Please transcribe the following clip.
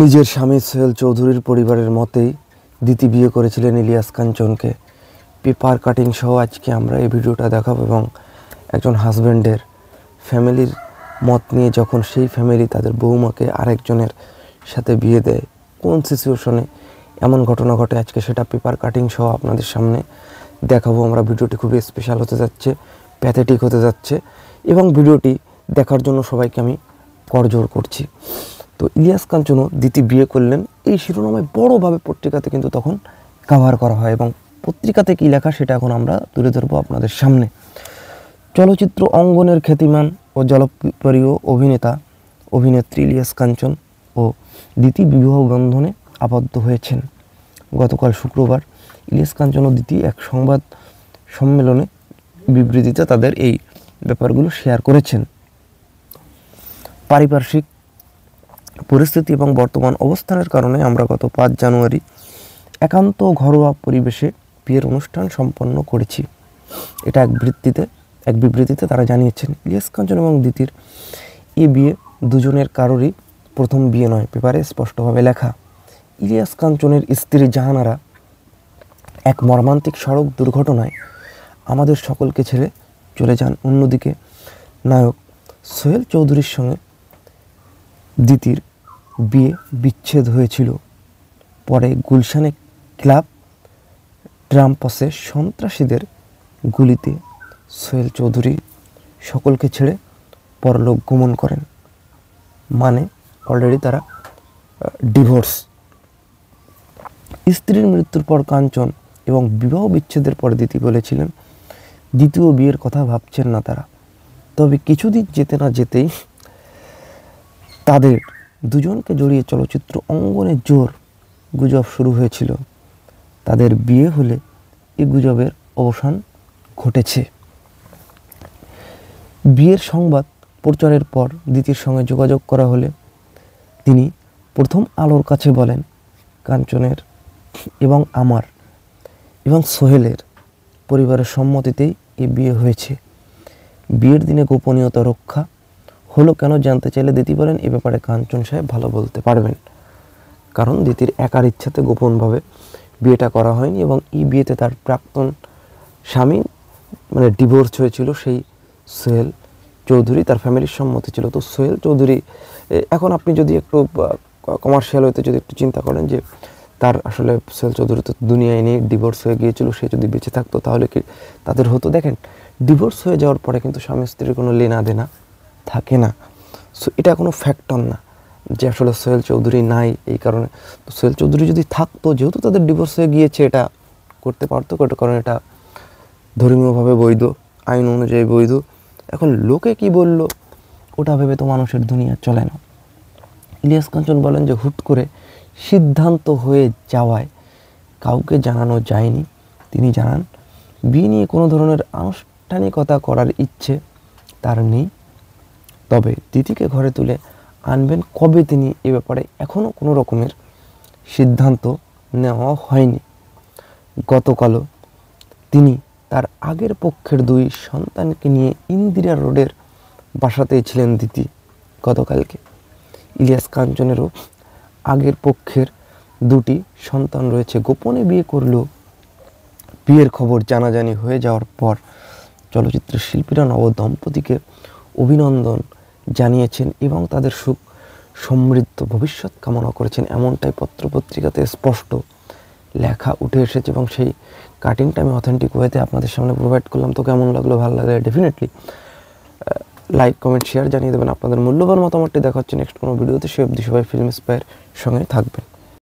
নিজের স্বামী সোহেল চৌধুরীর পরিবারের মতেই দিতি বিয়ে করেছিলেন ইলিয়াস কাঞ্চনকে। পেপার কাটিং সহ আজকে আমরা এই ভিডিওটা দেখাবো এবং একজন হাজব্যান্ডের ফ্যামিলির মত নিয়ে যখন সেই ফ্যামিলি তাদের বৌমাকে আরেকজনের সাথে বিয়ে দেয়, কোন সিচুয়েশনে এমন ঘটনা ঘটে আজকে সেটা পেপার কাটিং সহ আপনাদের সামনে দেখাবো আমরা। ভিডিওটি খুবই স্পেশাল হতে যাচ্ছে, প্যাথেটিক হতে যাচ্ছে এবং ভিডিওটি দেখার জন্য সবাইকে আমি করজোড় করছি। তো ইলিয়াস কাঞ্চনও দিতি বিয়ে করলেন, এই শিরোনামে বড়োভাবে পত্রিকাতে কিন্তু তখন কভার করা হয় এবং পত্রিকাতে কী লেখা সেটা এখন আমরা তুলে ধরবো আপনাদের সামনে। চলচ্চিত্র অঙ্গনের খ্যাতিমান ও জনপ্রিয় অভিনেত্রী ইলিয়াস কাঞ্চন ও দিতি বিবাহ বন্ধনে আবদ্ধ হয়েছেন। গতকাল শুক্রবার ইলিয়াস কাঞ্চন ও দিতি এক সংবাদ সম্মেলনে বিবৃতিতে তাদের এই ব্যাপারগুলো শেয়ার করেছেন। পারিপার্শ্বিক পরিস্থিতি এবং বর্তমান অবস্থানের কারণে আমরা গত 5 জানুয়ারি একান্ত ঘরোয়া পরিবেশে বিয়ের অনুষ্ঠান সম্পন্ন করেছি, এটা এক বিবৃতিতে তারা জানিয়েছেন। ইলিয়াস কাঞ্চন এবং দিতির এই বিয়ে দুজনের কারোরই প্রথম বিয়ে নয়, পেপারে স্পষ্টভাবে লেখা। ইলিয়াস কাঞ্চনের স্ত্রী জাহানারা এক মর্মান্তিক সড়ক দুর্ঘটনায় আমাদের সকলকে ছেড়ে চলে যান। অন্যদিকে নায়ক সোহেল চৌধুরীর সঙ্গে দিতির বিয়ে বিচ্ছেদ হয়েছিল। পরে গুলশানে ক্লাব ট্রাম্পসে সন্ত্রাসীদের গুলিতে সোহেল চৌধুরী সকলকে ছেড়ে পরলোক গমন করেন, মানে অলরেডি তারা ডিভোর্স। স্ত্রীর মৃত্যুর পর কাঞ্চন এবং বিবাহ বিচ্ছেদের পর দিতি বলেছিলেন দ্বিতীয় বিয়ের কথা ভাবছেন না তারা। তবে কিছুদিন যেতে না যেতেই তাদের দুজনকে জড়িয়ে চলচ্চিত্র অঙ্গনে জোর গুজব শুরু হয়েছিল। তাদের বিয়ে হলে এই গুজবের অবসান ঘটেছে। বিয়ের সংবাদ প্রচারের পর দিতির সঙ্গে যোগাযোগ করা হলে তিনি প্রথম আলোর কাছে বলেন, কাঞ্চনের এবং আমার এবং সোহেলের পরিবারের সম্মতিতেই এই বিয়ে হয়েছে। বিয়ের দিনে গোপনীয়তা রক্ষা হলো কেন জানতে চাইলে দিতি বলেন, এ ব্যাপারে কাঞ্চন সাহেব ভালো বলতে পারবেন, কারণ দিতির একার ইচ্ছাতে গোপনভাবে বিয়েটা করা হয়নি এবং এই বিয়েতে তার প্রাক্তন স্বামী মানে ডিভোর্স হয়েছিল, সেই সোহেল চৌধুরী তার ফ্যামিলির সম্মতি ছিল। তো সোহেল চৌধুরী এখন আপনি যদি একটু কমার্শিয়াল হইতে যদি একটু চিন্তা করেন যে তার আসলে সোহেল চৌধুরী তো দুনিয়ায় নিয়ে ডিভোর্স হয়ে গিয়েছিল, সে যদি বেঁচে থাকতো তাহলে কি তাদের হতো? দেখেন, ডিভোর্স হয়ে যাওয়ার পরে কিন্তু স্বামী স্ত্রীর কোনো লেনা দেনা থাকে না। সো এটা কোনো ফ্যাক্টর না যে আসলে সোহেল চৌধুরী নাই এই কারণে। তো সোহেল চৌধুরী যদি থাকতো, যেহেতু তাদের ডিভোর্স হয়ে গিয়েছে, এটা করতে পারতো, কারণ এটা ধর্মীয়ভাবে বৈধ, আইন অনুযায়ী বৈধ। এখন লোকে কি বলল ওটা ভেবে তো মানুষের দুনিয়া চলে না। ইলিয়াস কাঞ্চন বলেন যে হুট করে সিদ্ধান্ত হয়ে যাওয়ায় কাউকে জানানো যায়নি। তিনি জানান, বিয়ে নিয়ে কোনো ধরনের আনুষ্ঠানিকতা করার ইচ্ছে তার নেই, তবে দিদিকে ঘরে তুলে আনবেন কবে তিনি এ ব্যাপারে এখনও কোনো রকমের সিদ্ধান্ত নেওয়া হয়নি। গতকালও তিনি তার আগের পক্ষের 2 সন্তানকে নিয়ে ইন্দিরা রোডের বাসাতেই ছিলেন দিতি গতকালকে। ইলিয়াস কাঞ্চনেরও আগের পক্ষের 2টি সন্তান রয়েছে। গোপনে বিয়ে করলেও বিয়ের খবর জানাজানি হয়ে যাওয়ার পর চলচ্চিত্রের শিল্পীরা নবদম্পতিকে অভিনন্দন জানিয়েছেন এবং তাদের সুখ সমৃদ্ধ ভবিষ্যৎ কামনা করেছেন, এমনটাই পত্রপত্রিকাতে স্পষ্ট লেখা উঠে এসেছে এবং সেই কাটিংটা আমি অথেন্টিক ওয়েতে আপনাদের সামনে প্রোভাইড করলাম। তো কেমন লাগলো? ভালো লাগলে ডেফিনেটলি লাইক, কমেন্ট, শেয়ার জানিয়ে দেবেন আপনাদের মূল্যবান মতামতটি। দেখা হচ্ছে নেক্সট কোনো ভিডিওতে। সে অবধি সবাই ফিল্ম ইন্সপায়ার সঙ্গে থাকবেন।